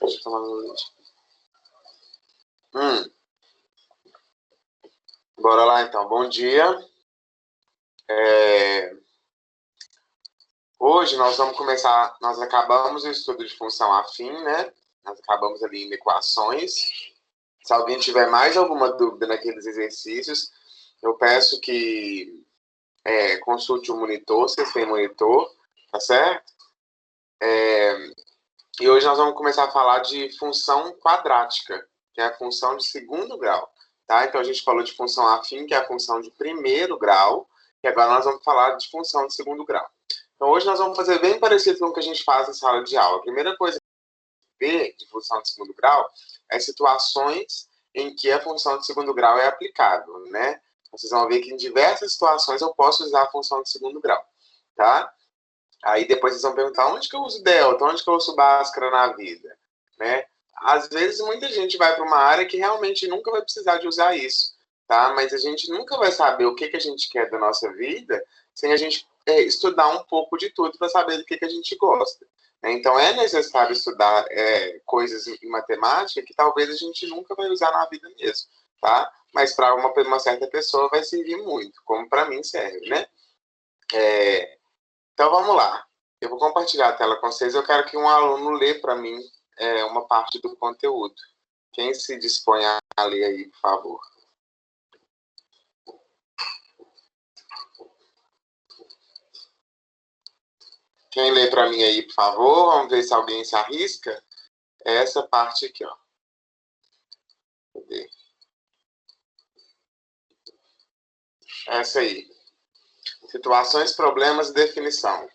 Deixa eu tomar meu leite. Bora lá, então. Bom dia. Hoje nós vamos começar... Nós acabamos o estudo de função afim, né? Nós acabamos ali em equações. Se alguém tiver mais alguma dúvida naqueles exercícios, eu peço que consulte o monitor, vocês têm monitor, tá certo? E hoje nós vamos começar a falar de função quadrática, que é a função de segundo grau, tá? Então a gente falou de função afim, que é a função de primeiro grau, e agora nós vamos falar de função de segundo grau. Então hoje nós vamos fazer bem parecido com o que a gente faz na sala de aula. A primeira coisa que a gente vê de função de segundo grau é situações em que a função de segundo grau é aplicável, né? Vocês vão ver que em diversas situações eu posso usar a função de segundo grau, tá? Aí depois vocês vão perguntar, onde que eu uso delta? Onde que eu uso Bhaskara na vida? Né? Às vezes muita gente vai para uma área que realmente nunca vai precisar de usar isso, tá? Mas a gente nunca vai saber o que a gente quer da nossa vida sem a gente estudar um pouco de tudo para saber do que a gente gosta. Né? Então é necessário estudar coisas em matemática que talvez a gente nunca vai usar na vida mesmo, tá? Mas para uma certa pessoa vai servir muito, como para mim serve, né? Então vamos lá. Eu vou compartilhar a tela com vocês. Eu quero que um aluno lê para mim uma parte do conteúdo. Quem se dispõe a ler aí, por favor? Quem lê para mim aí, por favor? Vamos ver se alguém se arrisca. É essa parte aqui, ó. Cadê? Essa aí. Situações, problemas e definição.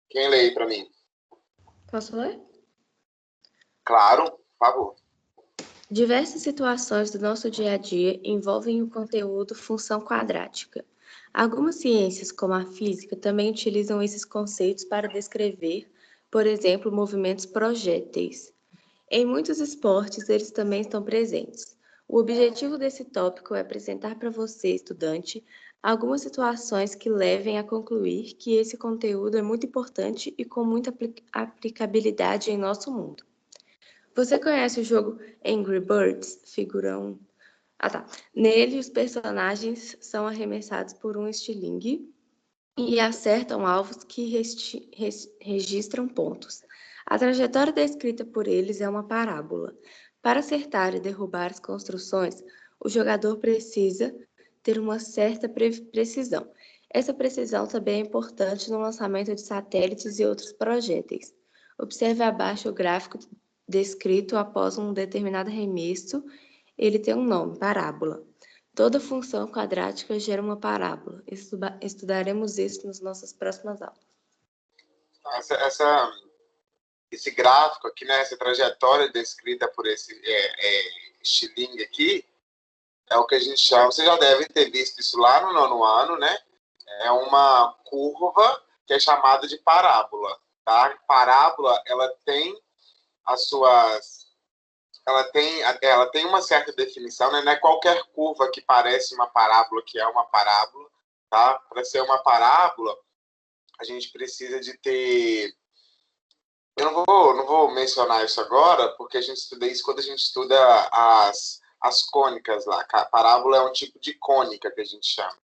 Quem lê aí para mim? Posso ler? Claro, por favor. Diversas situações do nosso dia a dia envolvem o conteúdo função quadrática. Algumas ciências, como a física, também utilizam esses conceitos para descrever, por exemplo, movimentos projéteis. Em muitos esportes, eles também estão presentes. O objetivo desse tópico é apresentar para você, estudante, algumas situações que levem a concluir que esse conteúdo é muito importante e com muita aplicabilidade em nosso mundo. Você conhece o jogo Angry Birds, figura 1? Tá. Nele, os personagens são arremessados por um estilingue e acertam alvos que registram pontos. A trajetória descrita por eles é uma parábola. Para acertar e derrubar as construções, o jogador precisa ter uma certa precisão. Essa precisão também é importante no lançamento de satélites e outros projéteis. Observe abaixo o gráfico descrito após um determinado arremesso. Ele tem um nome, parábola. Toda função quadrática gera uma parábola. Estudaremos isso nas nossas próximas aulas. Esse gráfico aqui, né, essa trajetória descrita por esse estilingue aqui, é o que a gente chama, você já deve ter visto isso lá no nono ano, né? É uma curva que é chamada de parábola, tá? Parábola, ela tem as suas... Ela tem uma certa definição, né? Não é qualquer curva que parece uma parábola que é uma parábola, tá? Para ser uma parábola, a gente precisa de ter... Eu não vou mencionar isso agora, porque a gente estuda isso quando a gente estuda as cônicas lá. A parábola é um tipo de cônica que a gente chama,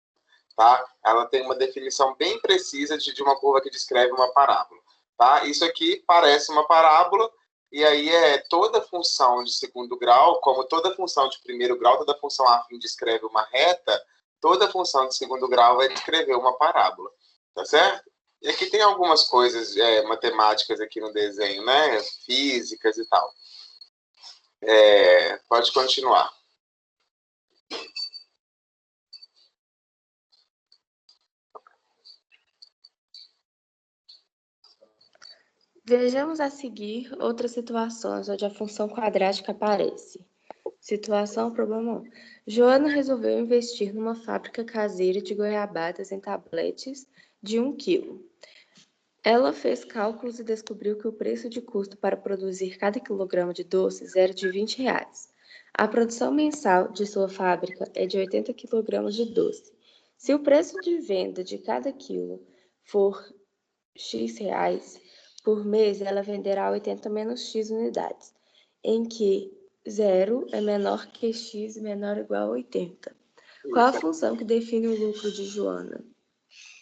tá? Ela tem uma definição bem precisa de uma curva que descreve uma parábola, tá? Isso aqui parece uma parábola, e aí toda função de segundo grau, como toda função de primeiro grau, toda função afim descreve uma reta, toda função de segundo grau vai descrever uma parábola, tá certo? E aqui tem algumas coisas matemáticas aqui no desenho, né? Físicas e tal. Pode continuar. Vejamos a seguir outras situações onde a função quadrática aparece. Situação problema 1. Joana resolveu investir numa fábrica caseira de goiabadas em tabletes de 1 kg. Ela fez cálculos e descobriu que o preço de custo para produzir cada quilograma de doces era de R$20. A produção mensal de sua fábrica é de 80 kg de doce. Se o preço de venda de cada quilo for X reais, por mês ela venderá 80 menos X unidades. em que 0 é menor que x menor ou igual a 80. Qual a função que define o lucro de Joana?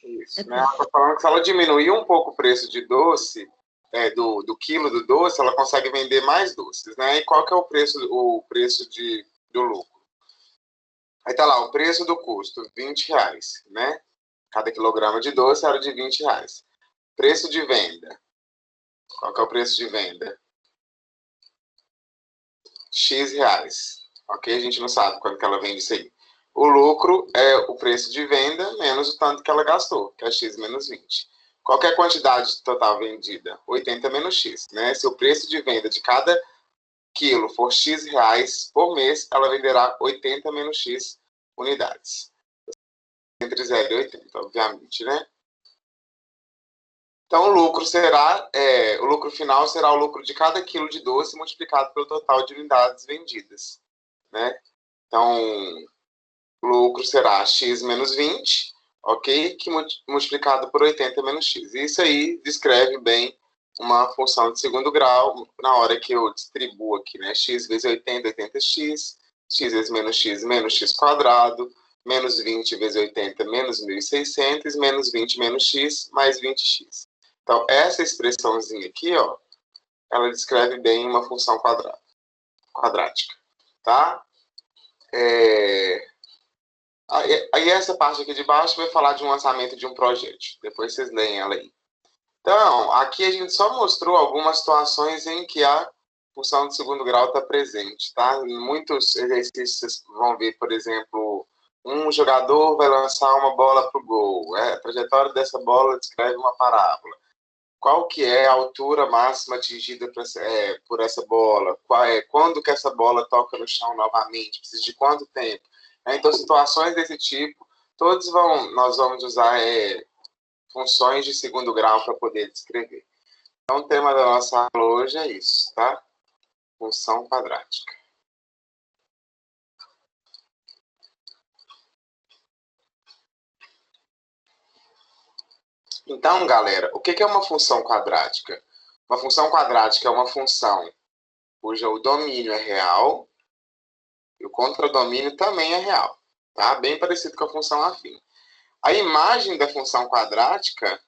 Isso, né? Ela está falando que se ela diminuir um pouco o preço de doce, do quilo do doce, ela consegue vender mais doces, né? E qual que é o preço do lucro? Aí tá lá, o preço do custo, R$20, né? Cada quilograma de doce era de R$20. Preço de venda. Qual que é o preço de venda? X reais. Ok? A gente não sabe quanto que ela vende isso aí. O lucro é o preço de venda menos o tanto que ela gastou, que é X menos 20. Qual que é a quantidade total vendida? 80 menos X, né? Se o preço de venda de cada quilo for X reais por mês, ela venderá 80 menos X unidades. Entre 0 e 80, obviamente, né? Então, o lucro final será o lucro de cada quilo de doce multiplicado pelo total de unidades vendidas, né? Então, o lucro será x menos 20, ok? Que multiplicado por 80 menos x. Isso aí descreve bem uma função de segundo grau na hora que eu distribuo aqui, né? X vezes 80, 80x, x vezes menos x quadrado, menos 20 vezes 80, menos 1.600, menos 20 menos x, mais 20x. Então, essa expressãozinha aqui, ó, ela descreve bem uma função quadrática, tá? Aí essa parte aqui de baixo vai falar de um lançamento de um projeto. Depois vocês leem ela aí. Então, aqui a gente só mostrou algumas situações em que a função de segundo grau está presente, tá? Em muitos exercícios vocês vão ver, por exemplo, um jogador vai lançar uma bola para o gol. A trajetória dessa bola descreve uma parábola. Qual que é a altura máxima atingida por essa bola? Quando que essa bola toca no chão novamente? Precisa de quanto tempo? Então, situações desse tipo, nós vamos usar funções de segundo grau para poder descrever. Então, o tema da nossa aula hoje é isso, tá? Função quadrática. Então, galera, o que é uma função quadrática? Uma função quadrática é uma função cujo domínio é real e o contradomínio também é real, tá? Bem parecido com a função afim. A imagem da função quadrática,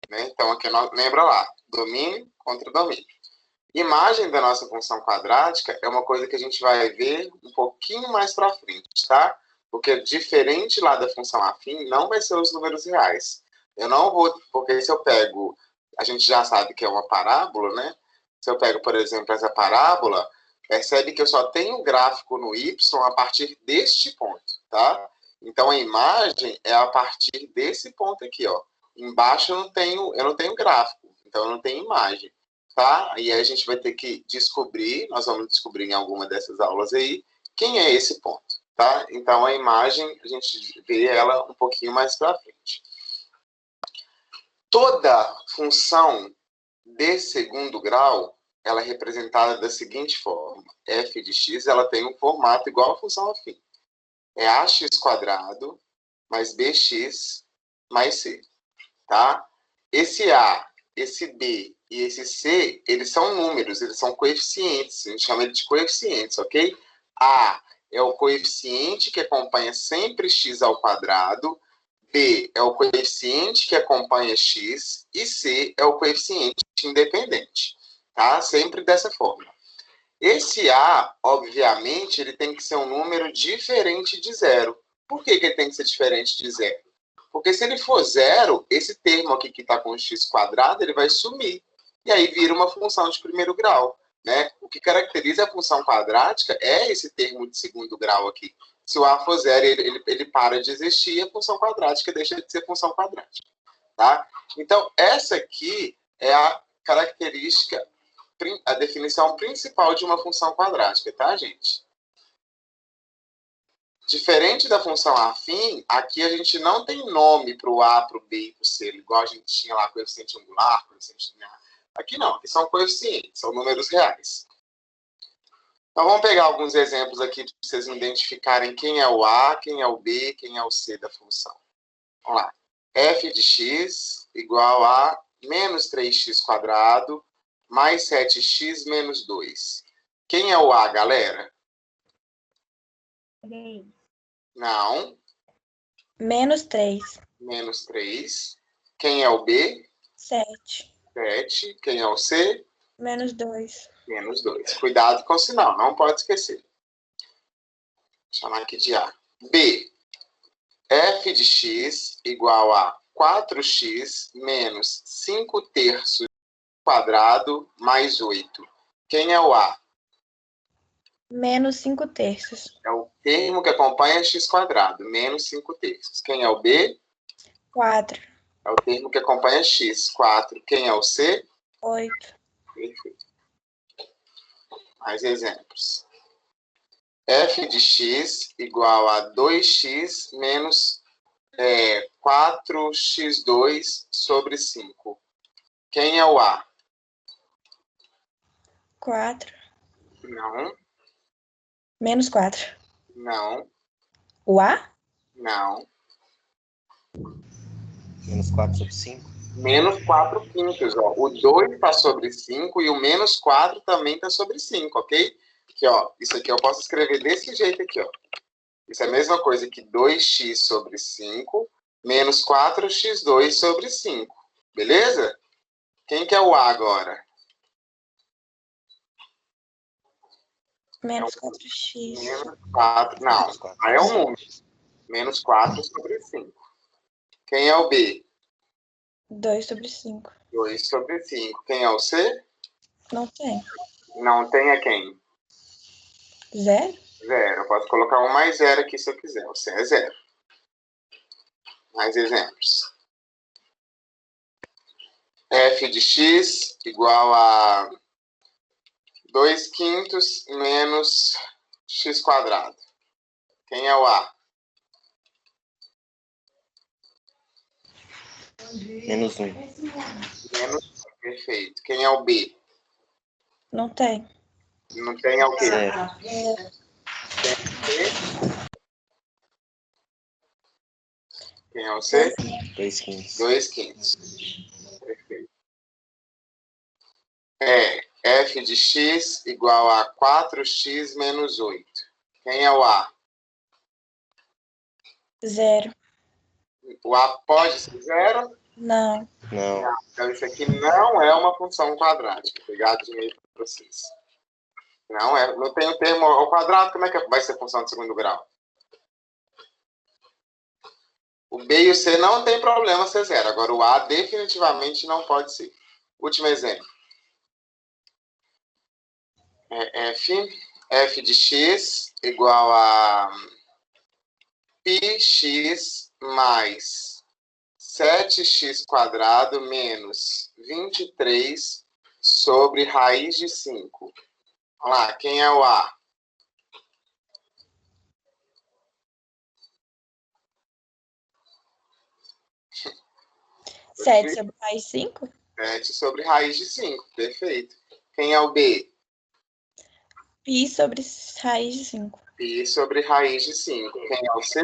né? Então, aqui lembra lá, domínio contra domínio. Imagem da nossa função quadrática é uma coisa que a gente vai ver um pouquinho mais para frente, tá? Porque diferente lá da função afim, não vai ser os números reais. Eu não vou, porque se eu pego, a gente já sabe que é uma parábola, né? Se eu pego, por exemplo, essa parábola, percebe que eu só tenho gráfico no y a partir deste ponto, tá? Então, a imagem é a partir desse ponto aqui, ó. Embaixo eu não tenho gráfico, então eu não tenho imagem, tá? E aí a gente vai ter que descobrir, nós vamos descobrir em alguma dessas aulas aí, quem é esse ponto, tá? Então, a imagem, a gente vê ela um pouquinho mais para frente. Toda função de segundo grau, ela é representada da seguinte forma. F de x, ela tem um formato igual à função afim. É ax quadrado mais bx mais c, tá? Esse a, esse b e esse c, eles são números, eles são coeficientes. A gente chama de coeficientes, ok? A é o coeficiente que acompanha sempre x ao quadrado, B é o coeficiente que acompanha x e C é o coeficiente independente, tá? Sempre dessa forma. Esse A, obviamente, ele tem que ser um número diferente de zero. Por que ele tem que ser diferente de zero? Porque se ele for zero, esse termo aqui que está com x quadrado, ele vai sumir. E aí vira uma função de primeiro grau, né? O que caracteriza a função quadrática é esse termo de segundo grau aqui. Se o a for zero, ele para de existir, a função quadrática deixa de ser função quadrática, tá? Então, essa aqui é a característica, a definição principal de uma função quadrática, tá, gente? Diferente da função afim, aqui a gente não tem nome para o A, para o B e para o C, igual a gente tinha lá coeficiente angular, coeficiente linear. Aqui não, aqui são coeficientes, são números reais. Então, vamos pegar alguns exemplos aqui para vocês identificarem quem é o A, quem é o B, quem é o C da função. Vamos lá. F de x igual a menos 3x quadrado mais 7x menos 2. Quem é o A, galera? 3. Não. Menos 3. Menos 3. Quem é o B? 7. 7. Quem é o C? Menos 2. Menos 2. Cuidado com o sinal, não pode esquecer. Vou chamar aqui de A. B. F de x igual a 4x menos 5 terços quadrado mais 8. Quem é o A? Menos 5 terços. É o termo que acompanha x quadrado, menos 5 terços. Quem é o B? 4. É o termo que acompanha x, 4. Quem é o C? 8. Perfeito. Mais exemplos. F de x igual a 2x menos 4x2 sobre 5. Quem é o A? 4. Não, Menos 4. não, O A? não. Menos 4 sobre 5. Menos 4 quintos, ó. O 2 está sobre 5 e o menos 4 também está sobre 5, ok? Aqui, ó. Isso aqui eu posso escrever desse jeito aqui, ó. Isso é a mesma coisa que 2x sobre 5 menos 4x2 sobre 5. Beleza? Quem que é o A agora? Menos 4x. Menos 4. Não, A é um número. Menos 4 sobre 5. Quem é o B? 2 sobre 5. 2 sobre 5. Quem é o C? Não tem. Não tem é quem? 0? 0. Eu posso colocar um mais 0 aqui se eu quiser. O C é 0. Mais exemplos. F de x igual a 2 quintos menos x quadrado. Quem é o A? Menos 1. Menos. Perfeito. Quem é o B? Não tem. Não tem é o quê? 0. Quem é o C? 2 quintos. 2 quintos. Perfeito. F de x igual a 4x menos 8. Quem é o A? 0. O A pode ser 0? Não. Não. Então, isso aqui não é uma função quadrática. Obrigado de meio para vocês. Não é. Não tem o termo ao quadrado, como é que vai ser função de segundo grau? O B e o C não tem problema ser 0. Agora, o A definitivamente não pode ser. Último exemplo. F de x igual a πx mais 7x quadrado menos 23 sobre raiz de 5. Vamos lá, quem é o A? 7 sobre raiz de 5? 7 sobre raiz de 5, perfeito. Quem é o B? Π sobre raiz de 5. Π sobre raiz de 5. Quem é o C?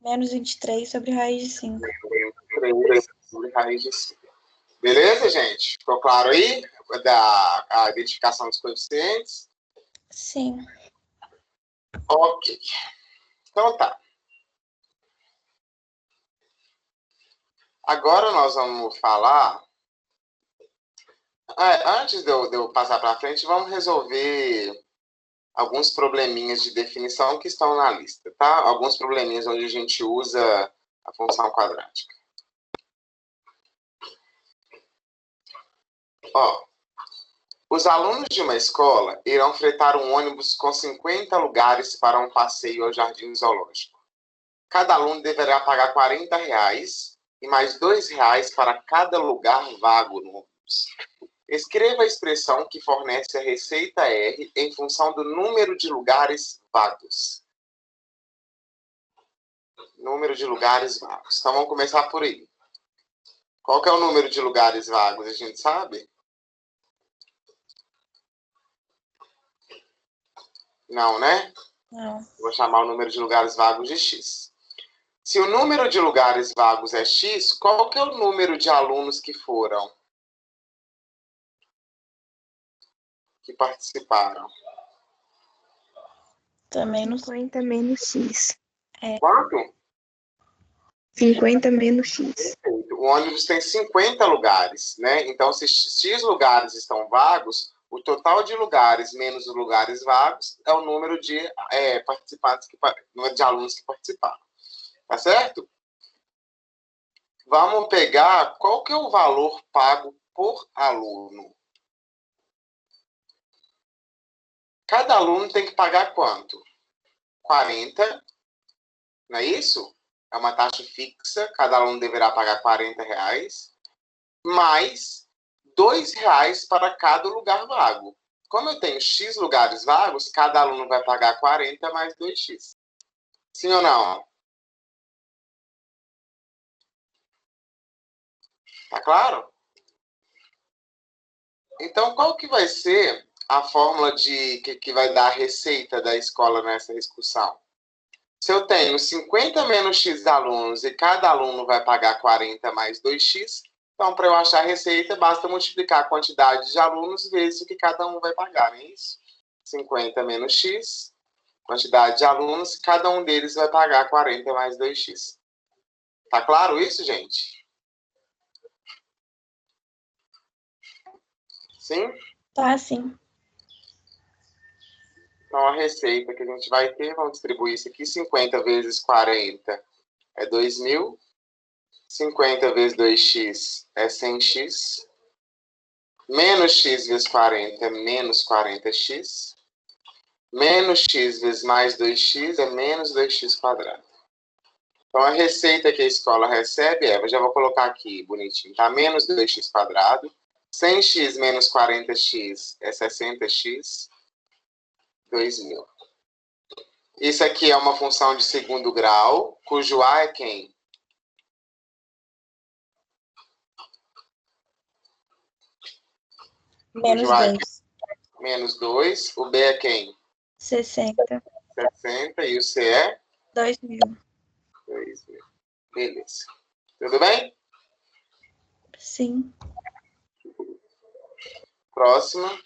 Menos 23 sobre raiz de 5. 3 sobre raiz de 5. Beleza, gente? Ficou claro aí? A identificação dos coeficientes? Sim. Ok. Então tá. Agora nós vamos falar... Antes de eu passar para frente, vamos resolver alguns probleminhas de definição que estão na lista, tá? Alguns probleminhas onde a gente usa a função quadrática. Ó, os alunos de uma escola irão fretar um ônibus com 50 lugares para um passeio ao jardim zoológico. Cada aluno deverá pagar R$40 e mais R$2 para cada lugar vago no ônibus. Escreva a expressão que fornece a receita R em função do número de lugares vagos. Número de lugares vagos. Então, vamos começar por aí. Qual que é o número de lugares vagos? A gente sabe? Não, né? Não. Vou chamar o número de lugares vagos de X. Se o número de lugares vagos é X, qual que é o número de alunos que foram? Que participaram? Menos 50 menos X. Quanto? 50 menos X. O ônibus tem 50 lugares, né? Então, se X lugares estão vagos, o total de lugares menos os lugares vagos é o número de participantes, número de alunos que participaram. Tá certo? Vamos pegar qual que é o valor pago por aluno. Cada aluno tem que pagar quanto? 40, não é isso? É uma taxa fixa, cada aluno deverá pagar R$40, mais R$2 para cada lugar vago. Como eu tenho X lugares vagos, cada aluno vai pagar 40 mais 2x. Sim ou não? Tá claro? Então, qual que vai ser a fórmula que vai dar a receita da escola nessa discussão? Se eu tenho 50 menos X alunos e cada aluno vai pagar 40 mais 2x, então, para eu achar a receita, basta multiplicar a quantidade de alunos vezes o que cada um vai pagar, não é isso? 50 menos X, quantidade de alunos, cada um deles vai pagar 40 mais 2x. Tá claro isso, gente? Sim? Tá, sim. Então, a receita que a gente vai ter, vamos distribuir isso aqui, 50 vezes 40 é 2.000, 50 vezes 2x é 100x, menos x vezes 40 é menos 40x, menos x vezes mais 2x é menos 2x quadrado. Então, a receita que a escola recebe eu já vou colocar aqui bonitinho, tá? Menos 2x quadrado, 100x menos 40x é 60x, 2.000. Isso aqui é uma função de segundo grau, cujo A é quem? Menos Cujo A é 2. menos 2. O B é quem? 60. 60. E o C é? 2.000. 2.000. Beleza. Tudo bem? Sim. Próxima.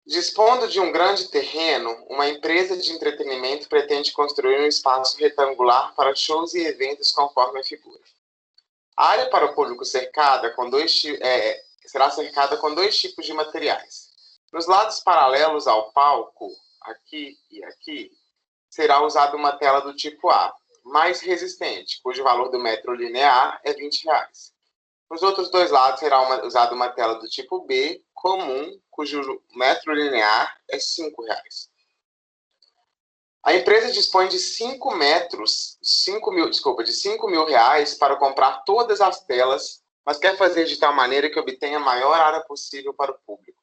Dispondo de um grande terreno, uma empresa de entretenimento pretende construir um espaço retangular para shows e eventos conforme a figura. A área para o público cercada será cercada com 2 tipos de materiais. Nos lados paralelos ao palco, aqui e aqui, será usada uma tela do tipo A, mais resistente, cujo valor do metro linear é R$20. Nos outros dois lados será usada uma tela do tipo B, comum, cujo metro linear é R$5. A empresa dispõe de 5 mil reais para comprar todas as telas, mas quer fazer de tal maneira que obtenha a maior área possível para o público.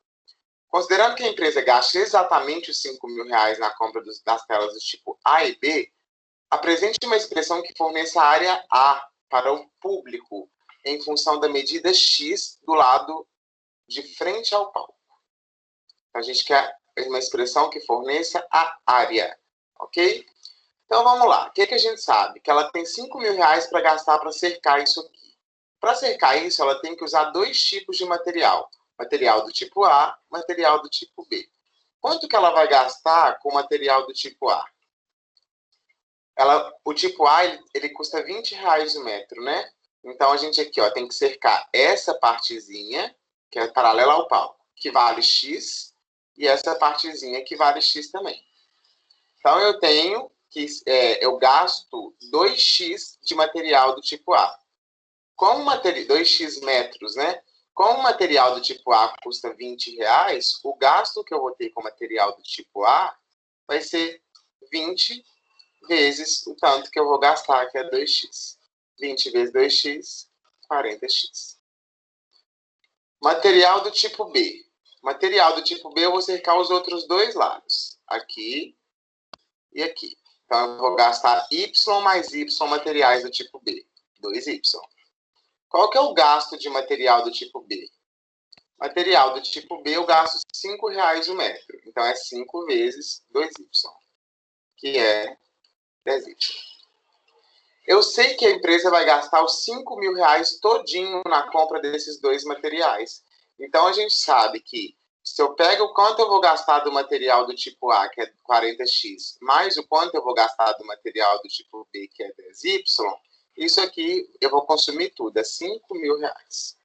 Considerando que a empresa gaste exatamente os 5 mil reais na compra das telas do tipo A e B, apresente uma expressão que forneça a área A para o público em função da medida X do lado de frente ao palco. A gente quer uma expressão que forneça a área, ok? Então, vamos lá. O que a gente sabe? Que ela tem 5 mil reais para gastar para cercar isso aqui. Para cercar isso, ela tem que usar 2 tipos de material. Material do tipo A, material do tipo B. Quanto que ela vai gastar com o material do tipo A? O tipo A, ele custa R$20 o metro, né? Então, a gente aqui tem que cercar essa partezinha, que é paralela ao palco, que vale X, e essa partezinha que vale X também. Então, eu gasto 2x de material do tipo A. 2x metros, né? Como o material do tipo A custa R$20, o gasto que eu vou ter com o material do tipo A vai ser 20 vezes o tanto que eu vou gastar, que é 2x. 20 vezes 2x, 40x. Material do tipo B. Material do tipo B, eu vou cercar os outros dois lados. Aqui e aqui. Então, eu vou gastar Y mais Y materiais do tipo B. 2Y. Qual que é o gasto de material do tipo B? Material do tipo B, eu gasto R$5 o metro. Então, é 5 vezes 2Y, que é 10Y. Eu sei que a empresa vai gastar os 5 mil reais todinho na compra desses dois materiais. Então, a gente sabe que Se eu pego o quanto eu vou gastar do material do tipo A, que é 40x, mais o quanto eu vou gastar do material do tipo B, que é 10y, isso aqui eu vou consumir tudo, é R$5.000.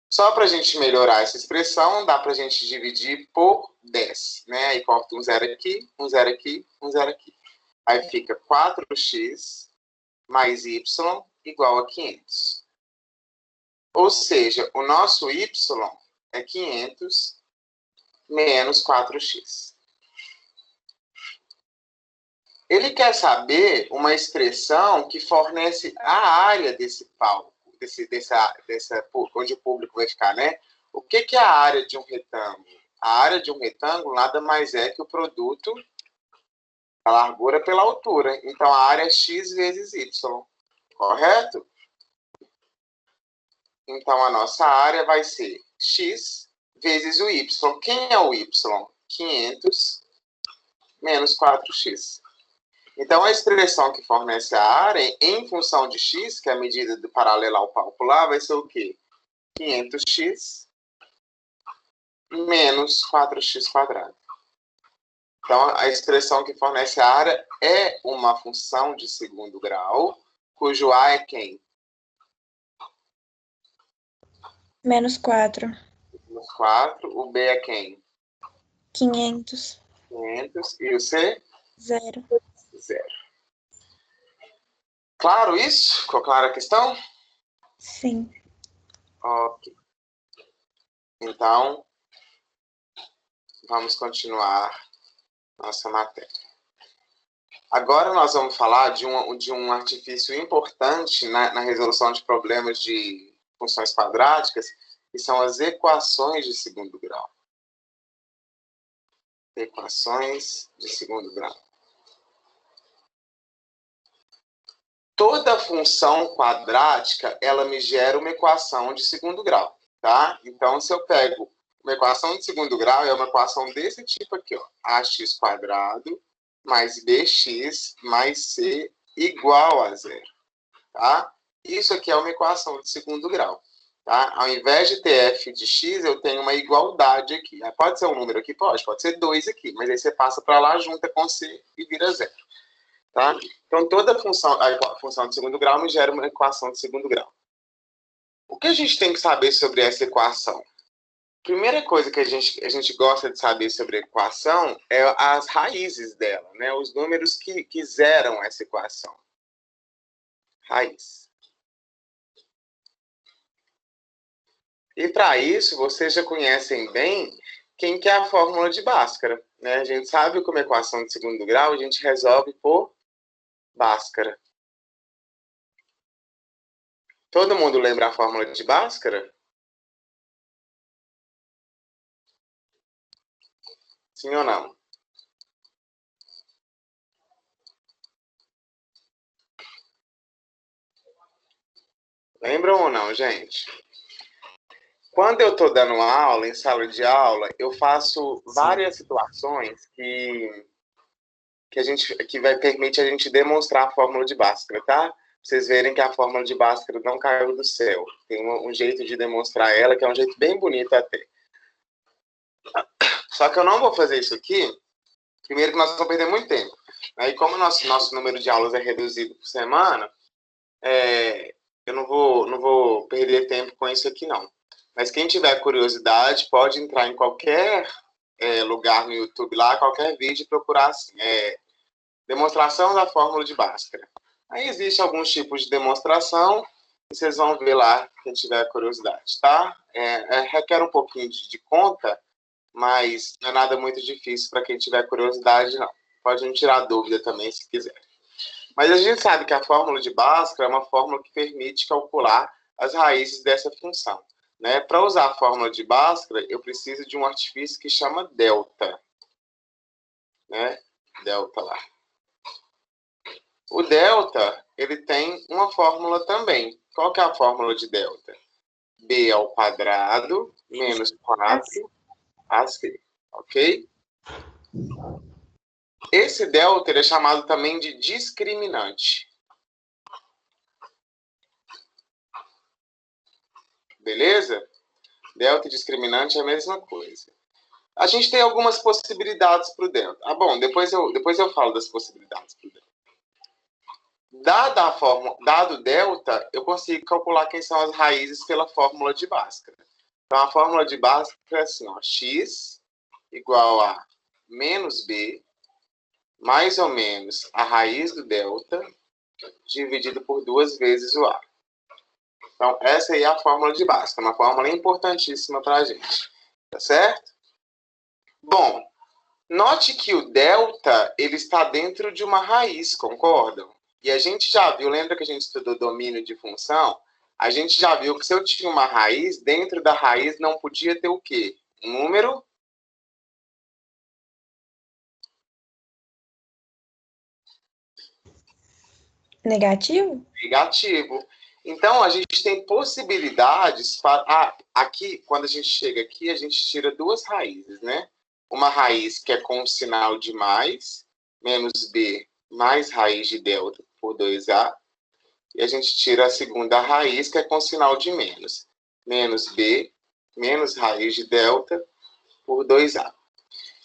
Só para a gente melhorar essa expressão, dá para a gente dividir por 10, né? Aí corta um zero aqui, um zero aqui, um zero aqui. Aí fica 4x mais y igual a 500. Ou seja, o nosso y é 500 menos 4x. Ele quer saber uma expressão que fornece a área desse palco, onde o público vai ficar, né? O que é a área de um retângulo? A área de um retângulo nada mais é que o produto da largura pela altura. Então, a área é x vezes y, correto? Então, a nossa área vai ser x vezes o y. Quem é o y? 500 menos 4x. Então, a expressão que fornece a área em função de x, que é a medida do paralelar ao palco lá, vai ser o quê? 500x menos 4x². Então, a expressão que fornece a área é uma função de segundo grau, cujo A é quem? Menos 4. Menos 4. O B é quem? 500. 500. E o C? 0. 0. Claro isso? Ficou clara a questão? Sim. Ok. Então, vamos continuar nossa matéria. Agora nós vamos falar de um artifício importante na resolução de problemas de funções quadráticas, que são as equações de segundo grau. Equações de segundo grau. Toda função quadrática, ela me gera uma equação de segundo grau, tá? Então, se eu pego uma equação de segundo grau, é uma equação desse tipo aqui, ó. Ax² mais bx mais c igual a 0, tá? Isso aqui é uma equação de segundo grau, tá? Ao invés de ter f de x, eu tenho uma igualdade aqui. Pode ser um número aqui? Pode ser 2 aqui, mas aí você passa para lá, junta com c e vira 0. Tá? Então, toda a função de segundo grau me gera uma equação de segundo grau. O que a gente tem que saber sobre essa equação? Primeira coisa que a gente gosta de saber sobre a equação é as raízes dela, né? Os números que zeram essa equação. Raiz. E para isso, vocês já conhecem bem quem que é a fórmula de Bhaskara, né? A gente sabe que uma equação de segundo grau a gente resolve por Bhaskara. Todo mundo lembra a fórmula de Bhaskara? Sim ou não? Lembram ou não, gente? Quando eu estou dando aula, em sala de aula, eu faço várias situações que vai permitir a gente demonstrar a fórmula de Bhaskara, tá? Pra vocês verem que a fórmula de Bhaskara não caiu do céu. Tem um jeito de demonstrar ela, que é um jeito bem bonito até. Só que eu não vou fazer isso aqui, primeiro que nós vamos perder muito tempo. Aí, como o nosso número de aulas é reduzido por semana, eu não vou perder tempo com isso aqui, não. Mas quem tiver curiosidade, pode entrar em qualquer lugar no YouTube lá, qualquer vídeo, e procurar assim, demonstração da fórmula de Bhaskara. Aí existe alguns tipos de demonstração, e vocês vão ver lá, quem tiver curiosidade, tá? Requer um pouquinho de conta, mas não é nada muito difícil para quem tiver curiosidade, não. Pode me tirar dúvida também, se quiser. Mas a gente sabe que a fórmula de Bhaskara é uma fórmula que permite calcular as raízes dessa função, né? Para usar a fórmula de Bhaskara, eu preciso de um artifício que chama delta, né? Delta lá. O delta, ele tem uma fórmula também. Qual que é a fórmula de delta? b² menos 4ac, ok? Esse delta ele é chamado também de discriminante. Beleza? Delta e discriminante é a mesma coisa. A gente tem algumas possibilidades para o delta. Ah, bom, depois eu falo das possibilidades para o delta. Dado o delta, eu consigo calcular quem são as raízes pela fórmula de Bhaskara. Então, a fórmula de Bhaskara é assim, ó, x igual a menos b, mais ou menos a raiz do delta, dividido por 2 vezes o a. Então, essa aí é a fórmula de Bhaskara, uma fórmula importantíssima para a gente. Tá certo? Bom, note que o delta ele está dentro de uma raiz, concordam? E a gente já viu, lembra que a gente estudou domínio de função? A gente já viu que se eu tinha uma raiz, dentro da raiz não podia ter o quê? Um número Negativo? negativo. Então, a gente tem possibilidades para... aqui, quando a gente chega aqui, a gente tira 2 raízes, né? Uma raiz que é com o sinal de mais, menos b, mais raiz de delta por 2a. E a gente tira a segunda raiz, que é com sinal de menos. Menos b, menos raiz de delta por 2a.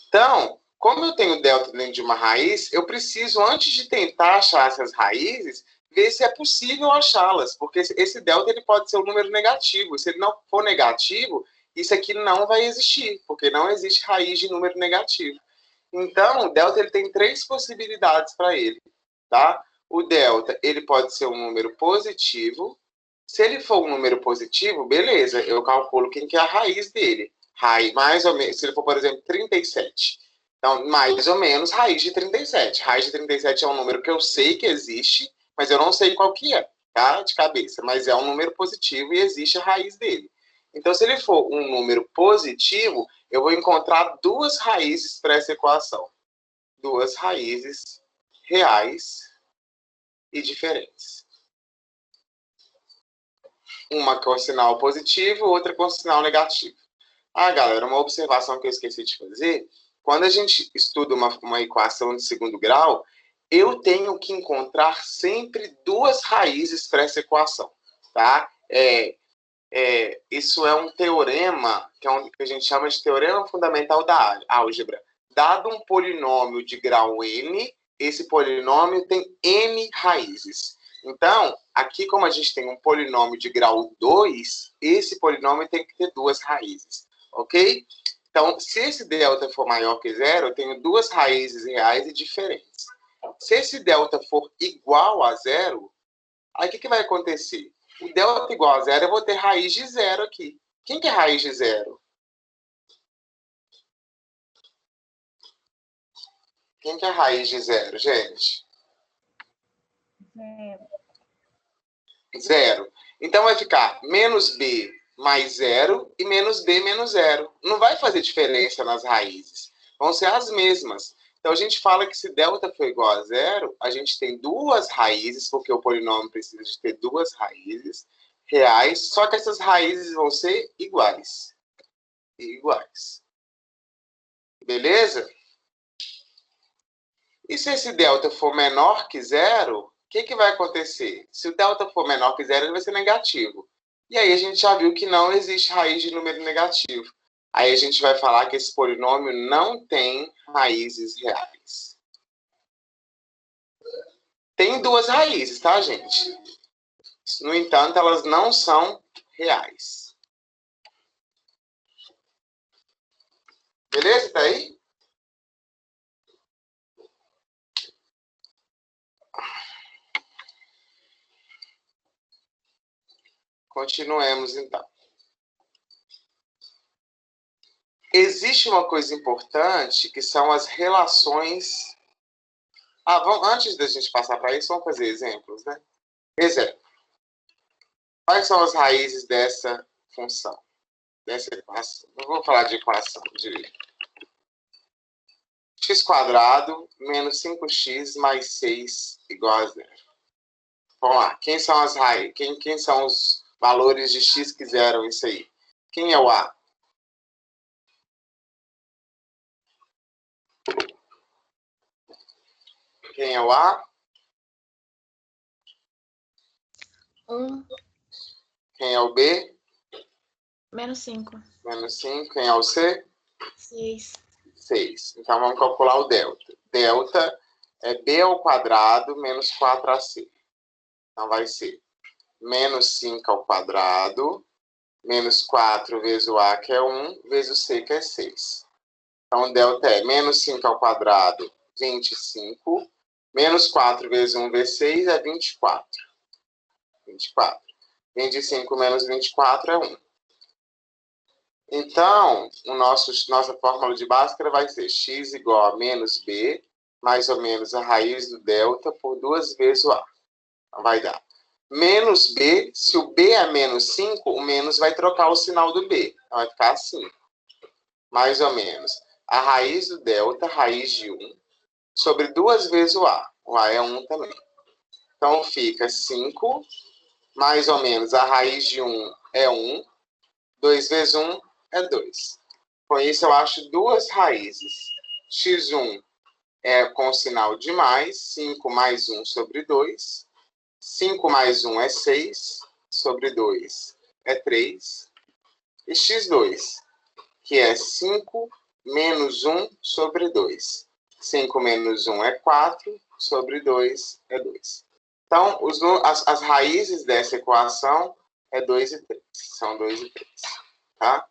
Então, como eu tenho delta dentro de uma raiz, eu preciso, antes de tentar achar essas raízes, ver se é possível achá-las, porque esse delta ele pode ser um número negativo. Se ele não for negativo, isso aqui não vai existir, porque não existe raiz de número negativo. Então, o delta ele tem 3 possibilidades para ele, tá? O delta ele pode ser um número positivo. Se ele for um número positivo, beleza, eu calculo quem que é a raiz dele. Mais ou menos, se ele for, por exemplo, 37. Então, mais ou menos raiz de 37. Raiz de 37 é um número que eu sei que existe, mas eu não sei qual que é, tá? De cabeça. Mas é um número positivo e existe a raiz dele. Então, se ele for um número positivo, eu vou encontrar 2 raízes para essa equação. 2 raízes reais e diferentes. Uma com sinal positivo, outra com sinal negativo. Ah, galera, uma observação que eu esqueci de fazer. Quando a gente estuda uma equação de segundo grau, eu tenho que encontrar sempre 2 raízes para essa equação, tá? Isso é um teorema, que a gente chama de teorema fundamental da álgebra. Dado um polinômio de grau n, esse polinômio tem n raízes. Então, aqui como a gente tem um polinômio de grau 2, esse polinômio tem que ter 2 raízes, ok? Então, se esse delta for maior que 0, eu tenho 2 raízes reais e diferentes. Se esse delta for igual a 0, aí o que vai acontecer? O delta igual a 0, eu vou ter raiz de 0 aqui. Quem que é raiz de 0? Quem que é raiz de 0, gente? 0. Então vai ficar menos b mais 0 e menos b menos 0. Não vai fazer diferença nas raízes. Vão ser as mesmas. Então a gente fala que se delta for igual a 0, a gente tem 2 raízes, porque o polinômio precisa de ter 2 raízes reais, só que essas raízes vão ser iguais. Iguais. Beleza? E se esse delta for menor que 0, o que vai acontecer? Se o delta for menor que 0, ele vai ser negativo. E aí a gente já viu que não existe raiz de número negativo. Aí a gente vai falar que esse polinômio não tem raízes reais. Tem 2 raízes, tá, gente? No entanto, elas não são reais. Beleza? Tá aí? Continuemos, então. Existe uma coisa importante, que são as relações... antes da gente passar para isso, vamos fazer exemplos, né? Exemplo. Quais são as raízes dessa função? Dessa equação? Não vou falar de equação, de x² menos 5x mais 6 igual a 0. Vamos lá. Quem são as raízes? Quem são os valores de x que zeram isso aí? Quem é o a? Quem é o a? 1, Quem é o b? menos 5. Menos 5. Quem é o c? 6. 6. Então, vamos calcular o delta. Delta é b ao quadrado menos 4ac. Então, vai ser menos 5 ao quadrado, menos 4 vezes o a, que é 1, vezes o c, que é 6. Então, o delta é menos 5 ao quadrado, 25. Menos 4 vezes 1 vezes 6 é 24. 24. 25 menos 24 é 1. Então, nossa fórmula de Bhaskara vai ser x igual a menos b, mais ou menos a raiz do delta, por 2 vezes o a. Então, vai dar menos b. Se o b é menos 5, o menos vai trocar o sinal do b. Então, vai ficar assim. Mais ou menos a raiz do delta, raiz de 1, sobre 2 vezes o a. O a é 1 também. Então, fica 5, mais ou menos a raiz de 1 é 1. 2 vezes 1 é 2. Com isso, eu acho duas raízes. x1 é com o sinal de mais, 5 mais 1 sobre 2. 5 mais 1 é 6, sobre 2 é 3. E x2, que é 5 menos 1 sobre 2. 5 menos 1 é 4, sobre 2 é 2. Então, as raízes dessa equação é 2 e 3. São 2 e 3. Tá?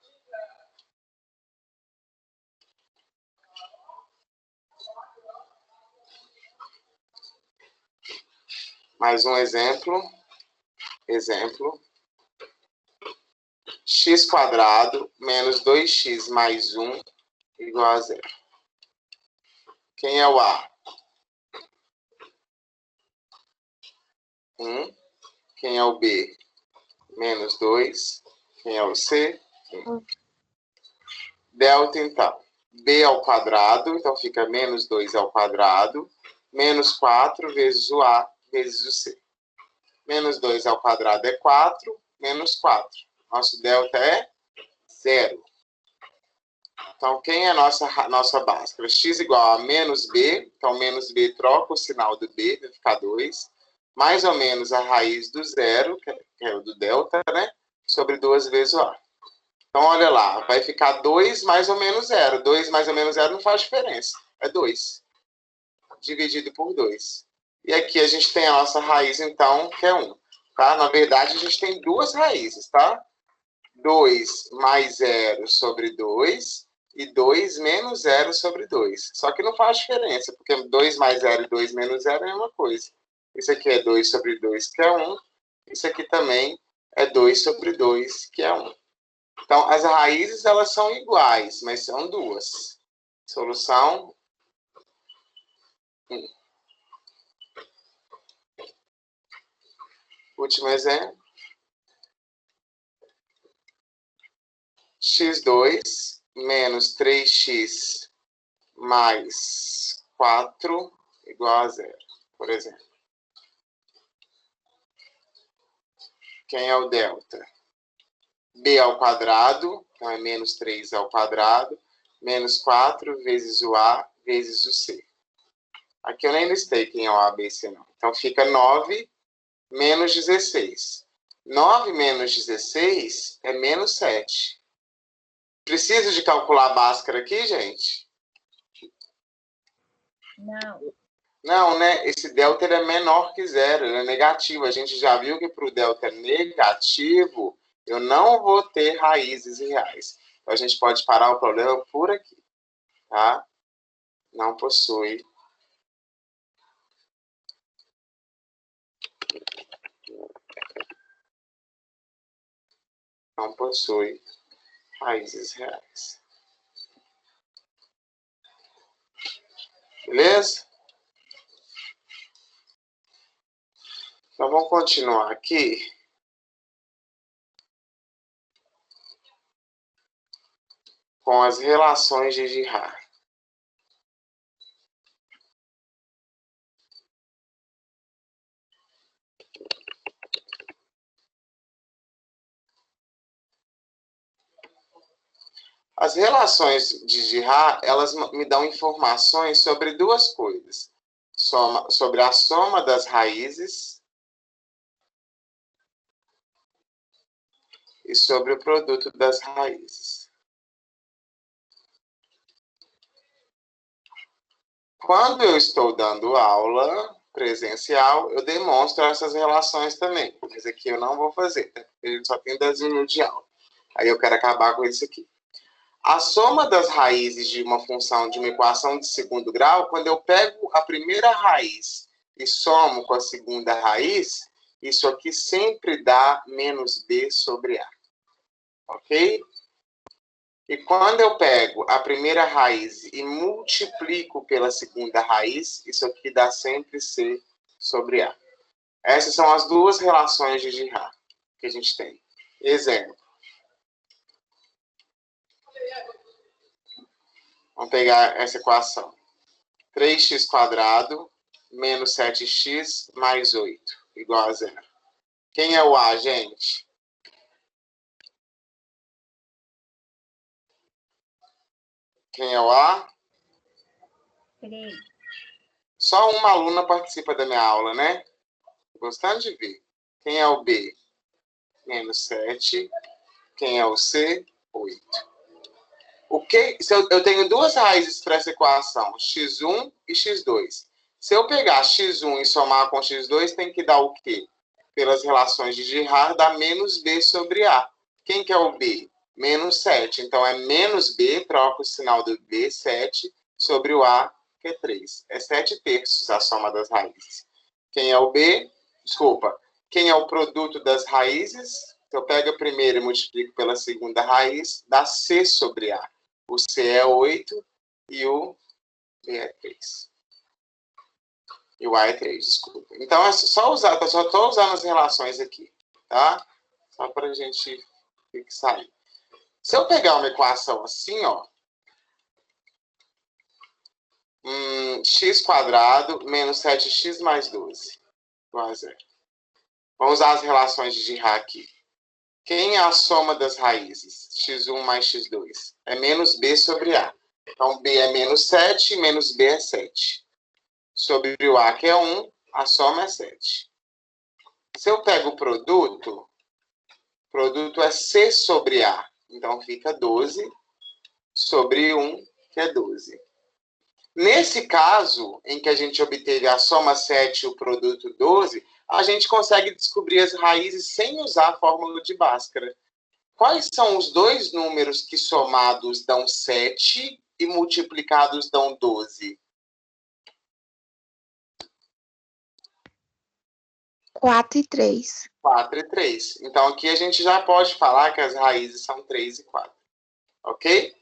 Mais um exemplo. X quadrado menos 2x mais 1 igual a 0. Quem é o A? 1. Quem é o B? Menos 2. Quem é o C? 1. Delta, então. B ao quadrado, então fica menos 2 ao quadrado, menos 4 vezes o A vezes o C. Menos 2 ao quadrado é 4, menos 4. Nosso delta é 0. Então, quem é a nossa Bhaskara? X igual a menos B, então menos B troca o sinal do B, vai ficar 2, mais ou menos a raiz do 0, que é o do delta, né? Sobre 2 vezes o A. Então, olha lá, vai ficar 2 mais ou menos 0. 2 mais ou menos 0 não faz diferença, é 2. Dividido por 2. E aqui a gente tem a nossa raiz, então, que é 1. Tá? Na verdade, a gente tem duas raízes, tá? 2 mais 0 sobre 2 e 2 menos 0 sobre 2. Só que não faz diferença, porque 2 mais 0 e 2 menos 0 é a mesma coisa. Isso aqui é 2 sobre 2, que é 1. Isso aqui também é 2 sobre 2, que é 1. Então, as raízes, elas são iguais, mas são duas. Solução 1. Último exemplo. x2 menos 3x mais 4 igual a 0, por exemplo. Quem é o delta? B ao quadrado, então é menos 3 ao quadrado, menos 4 vezes o A vezes o C. Aqui eu nem listei quem é o A, B e C, não. Então fica 9 menos 16. 9 menos 16 é menos 7. Preciso de calcular a Bhaskara aqui, gente? Não. Não, né? Esse delta ele é menor que 0, ele é negativo. A gente já viu que para o delta negativo, eu não vou ter raízes reais. Então, a gente pode parar o problema por aqui, tá? Não possui. Não possui raízes reais. Beleza? Então, vamos continuar aqui. Com as relações de Girard. As relações de Girard, elas me dão informações sobre duas coisas. Sobre a soma das raízes e sobre o produto das raízes. Quando eu estou dando aula presencial, eu demonstro essas relações também. Mas aqui eu não vou fazer, né? Porque a gente só tem 10 minutos de aula. Aí eu quero acabar com isso aqui. A soma das raízes de uma função de uma equação de segundo grau, quando eu pego a primeira raiz e somo com a segunda raiz, isso aqui sempre dá menos b sobre a. Ok? E quando eu pego a primeira raiz e multiplico pela segunda raiz, isso aqui dá sempre c sobre a. Essas são as duas relações de Girard que a gente tem. Exemplo. Vamos pegar essa equação. 3x² menos 7x mais 8, igual a zero. Quem é o A, gente? Quem é o A? Só uma aluna participa da minha aula, né? Gostando de ver. Quem é o B? Menos 7. Quem é o C? 8. Eu tenho duas raízes para essa equação, x1 e x2. Se eu pegar x1 e somar com x2, tem que dar o quê? Pelas relações de Girard, dá menos b sobre a. Quem que é o b? Menos 7. Então, é menos b, troca o sinal do b, 7, sobre o a, que é 3. É 7/3 a soma das raízes. Quem é o b? Desculpa. Quem é o produto das raízes? Eu pego a primeira e multiplico pela segunda raiz, dá c sobre a. O C é 8 e o B é 3. E o A é 3, desculpa. Então, é só usar, só estou usando as relações aqui, tá? Só para a gente fixar aí. Se eu pegar uma equação assim, ó, x² menos 7x mais 12, igual a zero. Vamos usar as relações de Girard aqui. Quem é a soma das raízes? x1 mais x2. É menos b sobre a. Então, b é menos 7, menos b é 7. Sobre o a, que é 1, a soma é 7. Se eu pego o produto é c sobre a. Então, fica 12 sobre 1, que é 12. Nesse caso, em que a gente obteve a soma 7 e o produto 12, a gente consegue descobrir as raízes sem usar a fórmula de Bhaskara. Quais são os dois números que somados dão 7 e multiplicados dão 12? 4 e 3. 4 e 3. Então, aqui a gente já pode falar que as raízes são 3 e 4. Ok?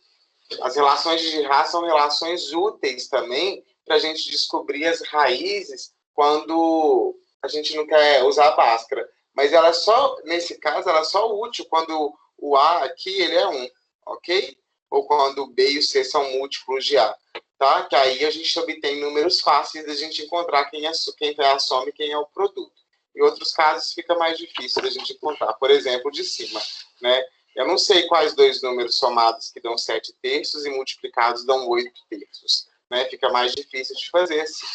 As relações de Girard são relações úteis também para a gente descobrir as raízes quando a gente não quer usar a Bhaskara. Mas ela só, nesse caso, ela é só útil quando o A aqui ele é 1, ok? Ou quando o B e o C são múltiplos de A, tá? Que aí a gente obtém números fáceis de a gente encontrar quem é a soma e quem é o produto. Em outros casos fica mais difícil da gente encontrar. Por exemplo, de cima, né? Eu não sei quais dois números somados que dão 7/3 e multiplicados dão 8/3, né? Fica mais difícil de fazer assim,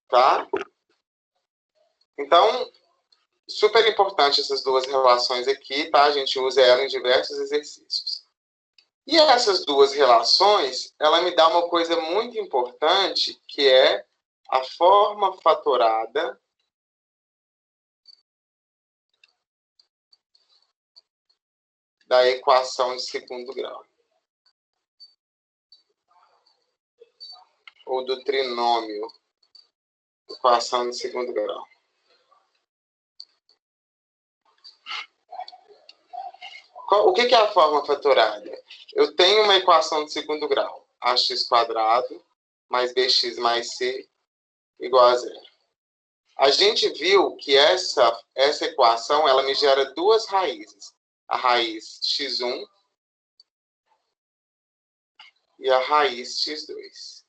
tá? Então, super importante essas duas relações aqui, tá? A gente usa ela em diversos exercícios. E essas duas relações, ela me dá uma coisa muito importante, que é a forma fatorada da equação de segundo grau. Ou do trinômio, equação de segundo grau. O que é a forma fatorada? Eu tenho uma equação de segundo grau, ax² mais bx mais c igual a zero. A gente viu que essa equação ela me gera duas raízes. A raiz x1 e a raiz x2.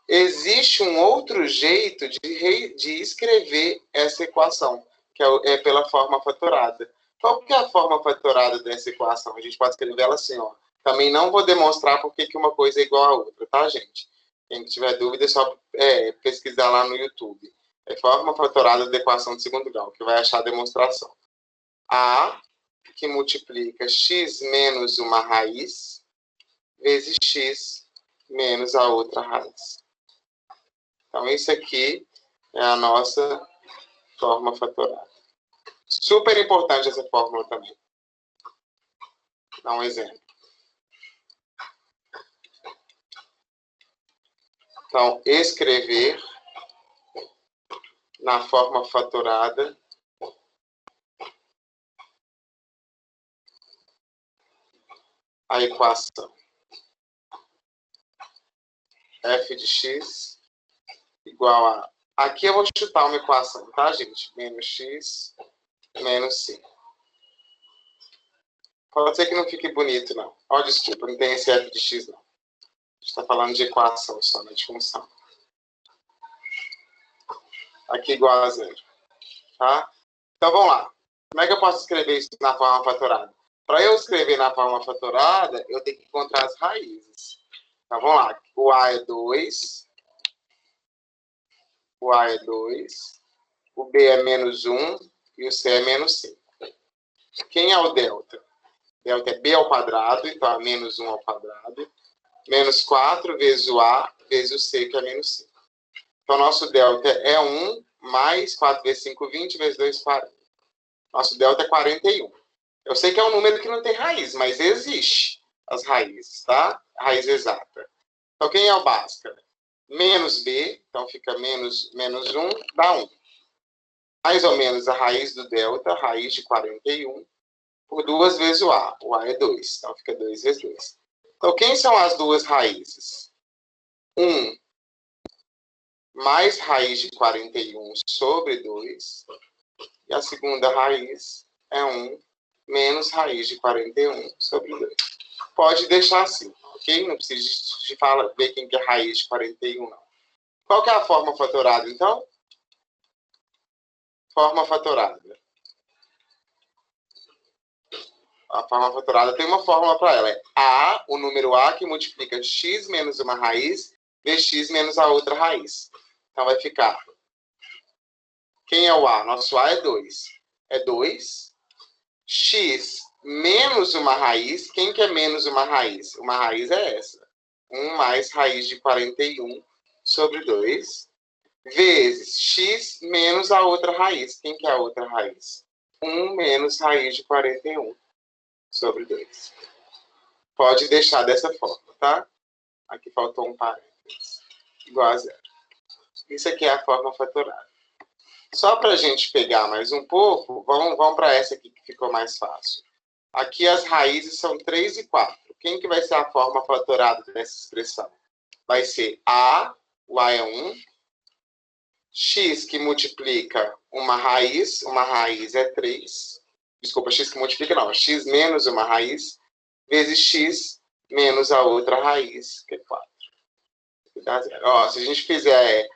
Existe um outro jeito de escrever essa equação, que é pela forma fatorada. Qual que é a forma fatorada dessa equação? A gente pode escrever ela assim, ó. Também não vou demonstrar por que uma coisa é igual à outra, tá, gente? Quem tiver dúvida é só pesquisar lá no YouTube. É forma fatorada da equação de segundo grau, que vai achar a demonstração. A, que multiplica x menos uma raiz, vezes x menos a outra raiz. Então, isso aqui é a nossa fórmula fatorada. Super importante essa fórmula também. Vou dar um exemplo. Então, escrever na forma fatorada a equação f de x igual a... Aqui eu vou chutar uma equação, tá, gente? Menos x menos 5. Pode ser que não fique bonito, não. Ó, desculpa, não tem esse f de x, não. A gente está falando de equação só, não de função. Aqui igual a 0. Tá? Então, vamos lá. Como é que eu posso escrever isso na forma fatorada? Para eu escrever na forma fatorada, eu tenho que encontrar as raízes. Então, vamos lá. O A é 2. O A é 2. O B é menos 1. E o C é menos 5. Quem é o delta? Delta é B ao quadrado, então é menos 1 ao quadrado. Menos 4 vezes o A vezes o C, que é menos 5. Então, nosso delta é 1 mais 4 vezes 5, 20, vezes 2, 40. Nosso delta é 41. Eu sei que é um número que não tem raiz, mas existe as raízes, tá? Raiz exata. Então, quem é o Bhaskara? Menos B, então fica menos 1, dá 1. Mais ou menos a raiz do delta, raiz de 41, por 2 vezes o A. O A é 2, então fica 2 vezes 2. Então, quem são as duas raízes? 1 mais raiz de 41 sobre 2. E a segunda raiz é 1 menos raiz de 41 sobre 2. Pode deixar assim, ok? Não precisa de ver quem que é raiz de 41, não. Qual que é a forma fatorada, então? Forma fatorada. A forma fatorada tem uma fórmula para ela. É A, o número A, que multiplica x menos uma raiz, vezes x menos a outra raiz. Então, vai ficar... Quem é o A? Nosso A é 2. É 2. X menos uma raiz. Quem que é menos uma raiz? Uma raiz é essa. 1 mais raiz de 41 sobre 2. Vezes x menos a outra raiz. Quem que é a outra raiz? 1 menos raiz de 41 sobre 2. Pode deixar dessa forma, tá? Aqui faltou um parênteses. Igual a 0. Isso aqui é a forma fatorada. Só para a gente pegar mais um pouco, vamos para essa aqui que ficou mais fácil. Aqui as raízes são 3 e 4. Quem que vai ser a forma fatorada dessa expressão? Vai ser A, o A é 1, x que multiplica uma raiz é 3. Desculpa, x que multiplica não, x menos uma raiz, vezes x menos a outra raiz, que é 4. Dá 0. Ó, se a gente fizer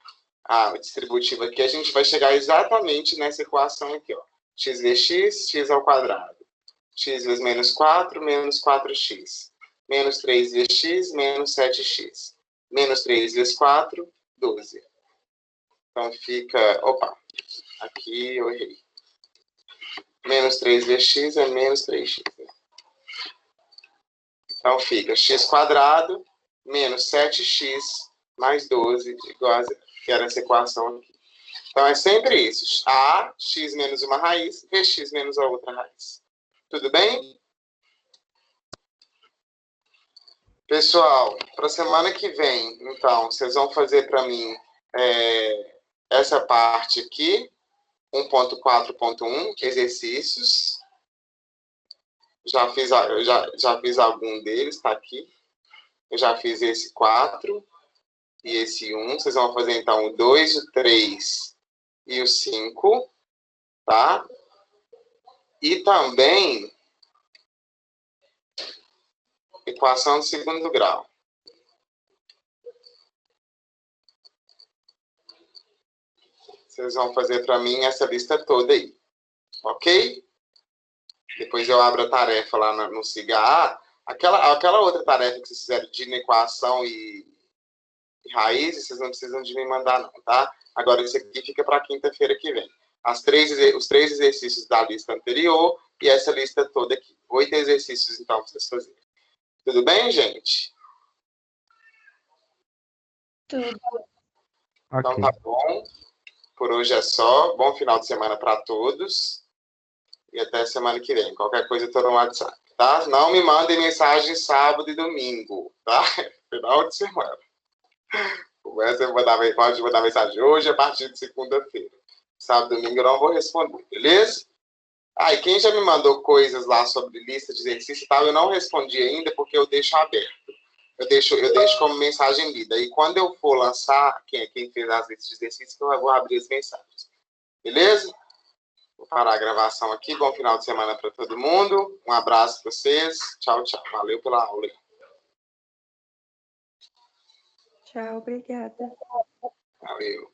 a distributiva aqui, a gente vai chegar exatamente nessa equação aqui, ó. X vezes x, x ao quadrado. X vezes menos 4, menos 4x. Menos 3 vezes x, menos 7x. Menos 3 vezes 4, 12. Então fica... Opa, aqui eu errei. Menos 3 vezes x é menos 3x. Então fica x quadrado menos 7x mais 12 igual a 0. Que era essa equação aqui. Então, é sempre isso. A, x menos uma raiz, vezes x menos a outra raiz. Tudo bem? Pessoal, para a semana que vem, então, vocês vão fazer para mim essa parte aqui, 1.4.1, exercícios. Já fiz algum deles, está aqui. Eu já fiz esse 4 e esse 1. Vocês vão fazer, então, o 2, o 3 e o 5, tá? E também equação de segundo grau. Vocês vão fazer para mim essa lista toda aí, ok? Depois eu abro a tarefa lá no SIGA. Aquela outra tarefa que vocês fizeram de equação e raízes, vocês não precisam de me mandar não, tá? Agora isso aqui fica para quinta-feira que vem. Os 3 exercícios da lista anterior e essa lista toda aqui. 8 exercícios, então, para vocês fazerem. Tudo bem, gente? Tudo. Então Ok. tá bom. Por hoje é só. Bom final de semana para todos. E até semana que vem. Qualquer coisa, eu tô no WhatsApp, tá? Não me mandem mensagem sábado e domingo, tá? Final de semana. Começa a pode mandar mensagem hoje a partir de segunda-feira. Sábado e domingo eu não vou responder, beleza? E quem já me mandou coisas lá sobre lista de exercício e tal, eu não respondi ainda porque eu deixo aberto. Eu deixo como mensagem lida. E quando eu for lançar, quem fez as listas de exercícios, eu vou abrir as mensagens. Beleza? Vou parar a gravação aqui. Bom final de semana para todo mundo. Um abraço para vocês. Tchau, tchau. Valeu pela aula. Tchau, obrigada. Valeu.